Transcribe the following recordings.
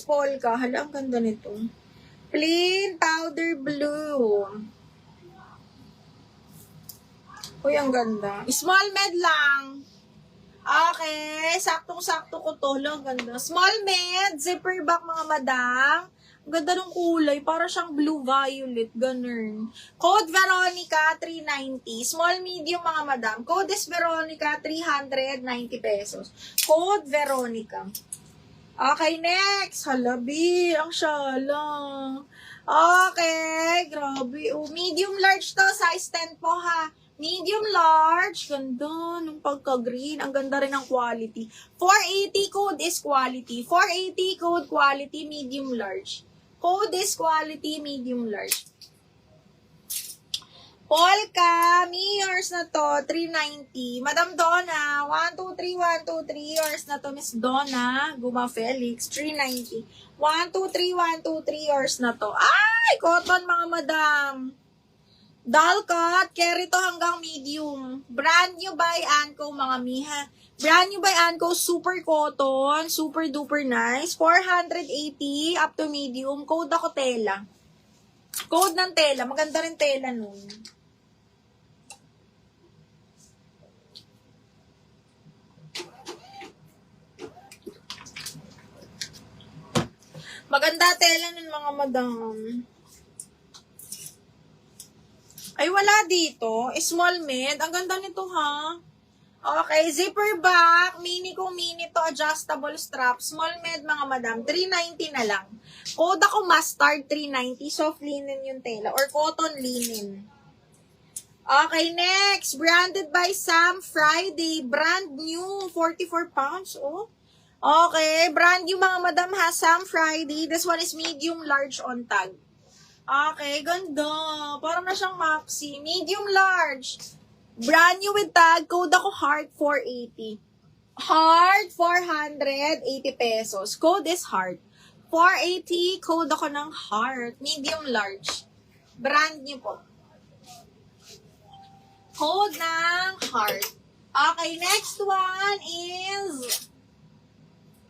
polka. Hala, ang ganda nito. Plain powder blue. Uy, ang ganda. Small med lang. Okay, saktong-sakto ko to. Ang ganda. Small med, zipper back mga madam. Ang ganda ng kulay. Para siyang blue-violet. Ganun. Code Veronica, 390. Small, medium mga madam. Code is Veronica, 390 pesos. Code Veronica. Okay, next. Halabi. Ang syala. Okay, grabe. Oh, medium large to. Size 10 po ha. Medium large. Ganda nung pagka-green. Ang ganda rin ng quality. 480 code is quality. 480 code quality, medium large. Code is quality, medium large. Polka, yours na to, 390. Madam Donna, 123, 123. Yours na to, Miss Donna. Guma Felix, 390. 123, 123. Yours na to. Ay, cotton mga madam. Dull cut, carry to hanggang medium. Brand new by Anco mga miha. Brand new by Anco, super cotton, super duper nice. 480 up to medium. Code ako tela. Code ng tela. Maganda rin tela nun. Maganda tela nun mga madam. Ay, wala dito. Small med. Ang ganda nito, ha? Okay, zipper back. Mini kung mini to. Adjustable strap. Small med, mga madam. 390 na lang. Code ako mustard, 390. Soft linen yung tela. Or cotton linen. Okay, next. Branded by Sam Friday. Brand new. 44 pounds, oh. Okay, brand new, mga madam, ha? Sam Friday. This one is medium large on tag. Okay, ganda. Parang na siyang maxi. Medium large. Brand new with tag. Code ako heart 480. Heart 480 pesos. Code is heart. 480. Code ako ng heart. Medium large. Brand new po. Code ng heart. Okay, next one is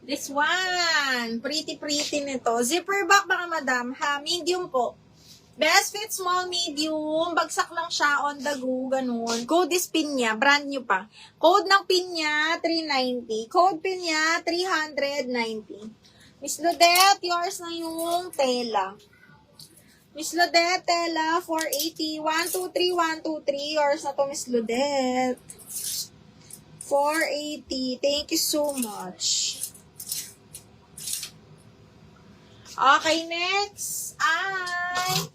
this one. Pretty nito. Zipper back mga madam. Ha, medium po. Best fit, small, medium. Bagsak lang siya on the go. Ganun. Code is Pinya. Brand new pa. Code ng Pinya, 390. Code Pinya, 390. Miss Ludette, yours na yung tela. Miss Ludette, tela, 480. 123, 123. Yours na to, Miss Ludette. 480. Thank you so much. Okay, next ay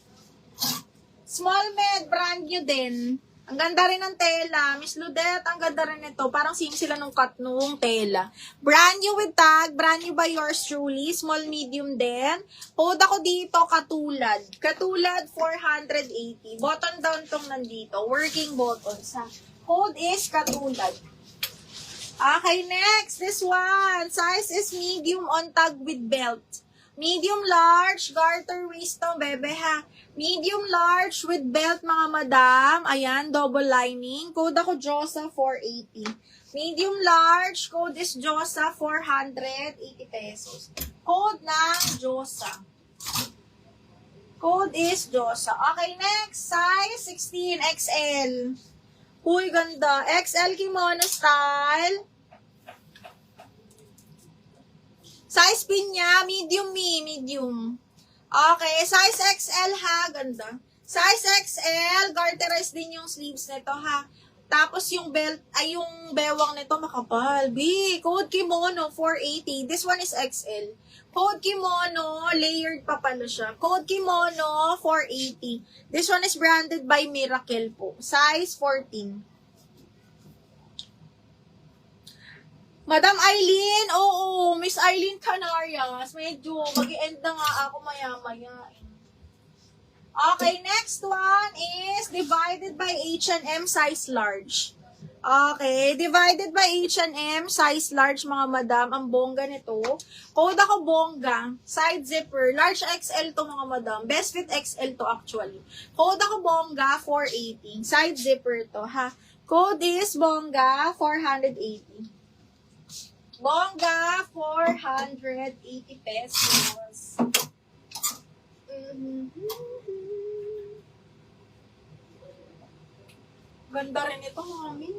small med, brand new din. Ang ganda rin ng tela. Miss Ludette, ang ganda rin ito. Parang same sila nung cut nung tela. Brand new with tag. Brand new by yours truly. Small, medium din. Code ako dito, katulad. Katulad, 480. Button down tong nandito. Working buttons, ha. Code is katulad. Okay, next. This one. Size is medium on tag with belt. Medium large, garter waist to, bebe ha. Medium large with belt mga madam. Ayan, double lining. Code ako Josa 480. Medium large, code is Josa 480 pesos. Code ng Josa. Code is Josa. Okay, next. Size 16 XL. Uy, ganda. XL kimono style. Size pin niya, medium medium. Okay, size XL ha, ganda. Size XL, garterized din yung sleeves nito ha. Tapos yung belt, ay yung bewang nito makapal. B, code kimono, 480. This one is XL. Code kimono, layered pa pala siya. Code kimono, 480. This one is branded by Miracle po. Size 14. Madam Eileen, oo, Miss Eileen Canarias, medyo mag-i-end na nga ako maya-maya. Okay, next one is divided by H&M size large. Okay, divided by H&M size large mga madam, ang bongga nito. Code ako bongga, side zipper, large XL to mga madam, best fit XL to actually. Code ako bongga, 480, side zipper to ha. Code is bongga, 480. Bongga, 480 pesos. Ganda rin ito, mami.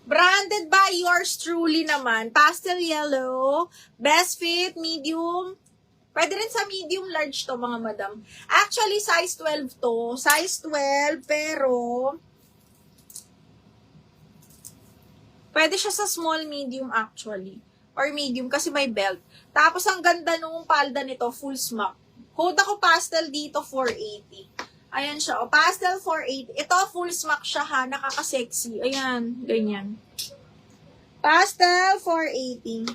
Branded by yours truly naman. Pastel yellow. Best fit, medium. Pwede rin sa medium large to, mga madam. Actually, size 12 to. Size 12, pero pwede siya sa small, medium actually. Or medium kasi may belt. Tapos, ang ganda nung palda nito, full smock. Code ako pastel dito, 480. Ayan siya. O, pastel 480. Ito, full smock siya ha. Nakaka-sexy. Ayan. Ganyan. Pastel 480.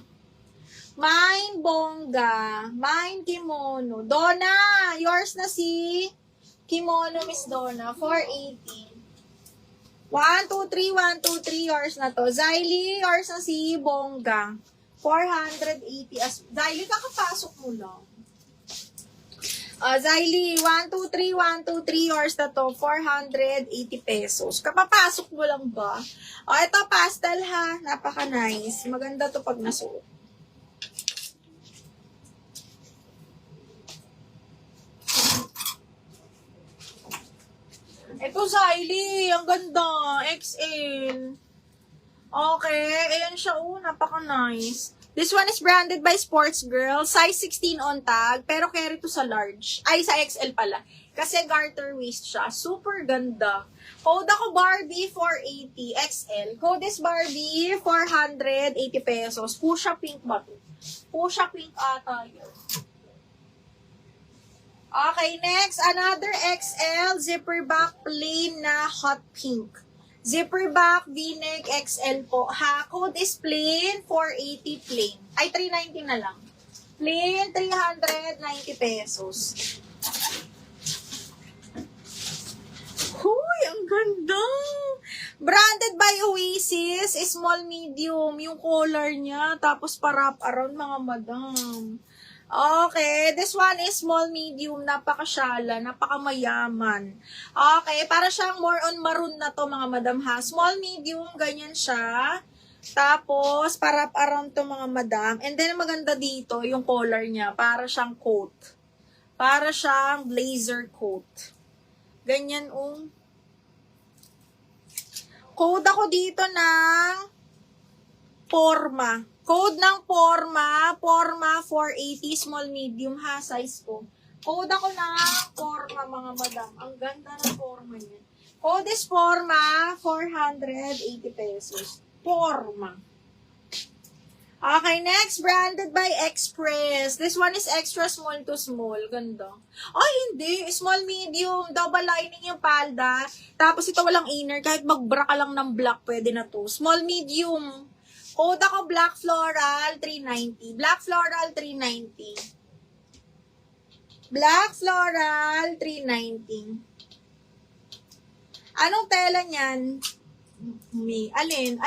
Mine bongga. Mine kimono. Donna! Yours na si kimono, Miss Donna. 480. 1, 2, 3, 1, 2, 3. Yours na to. Zylie, yours na si bongga. 480. Zylie, kakapasok mo lang. Zylie, 1, 2, 3, 1, 2, 3, yours na to, 480 pesos. Kapapasok mo lang ba? Ito, pastel ha. Napaka-nice. Maganda to pag nasuot. Ito, Zylie. Ang ganda. XL. Okay. Ayan siya. Napaka-nice. This one is branded by Sports Girl. Size 16 on tag, pero carry to sa large. Ay, sa XL pala. Kasi garter waist siya. Super ganda. Code ako Barbie 480 XL. Code is Barbie 480 pesos. Fuchsia pink ba to? Fuchsia pink ata yun. Okay, next. Another XL zipper back plain na hot pink. Zipper back, V-neck, XL po. Ha, code is plain, 480 plain. Ay, 390 na lang. Plain, 390 pesos. Huy, ang ganda! Branded by Oasis, small, medium, yung color niya. Tapos pa-wrap around, mga madam. Okay, this one is small, medium, napakasyala, napakamayaman. Okay, para siyang more on maroon na to, mga madam ha. Small, medium, ganyan siya. Tapos, para around to, mga madam. And then, maganda dito, yung color niya, para siyang coat. Para siyang blazer coat. Ganyan, Code ako dito ng forma. Code ng forma 480, small, medium, ha, size ko. Code ako ng forma, mga madam. Ang ganda ng forma niya. Code is forma, 480 pesos. Forma. Okay, next, branded by Express. This one is extra small to small. Ganda. Ay, hindi. Small, medium, double lining yung palda. Tapos ito walang inner. Kahit mag-bra ka lang ng black, pwede na to. Small, medium. Code ako Black Floral 390. Black Floral 390. Black Floral 390. Anong tela niyan? Alin?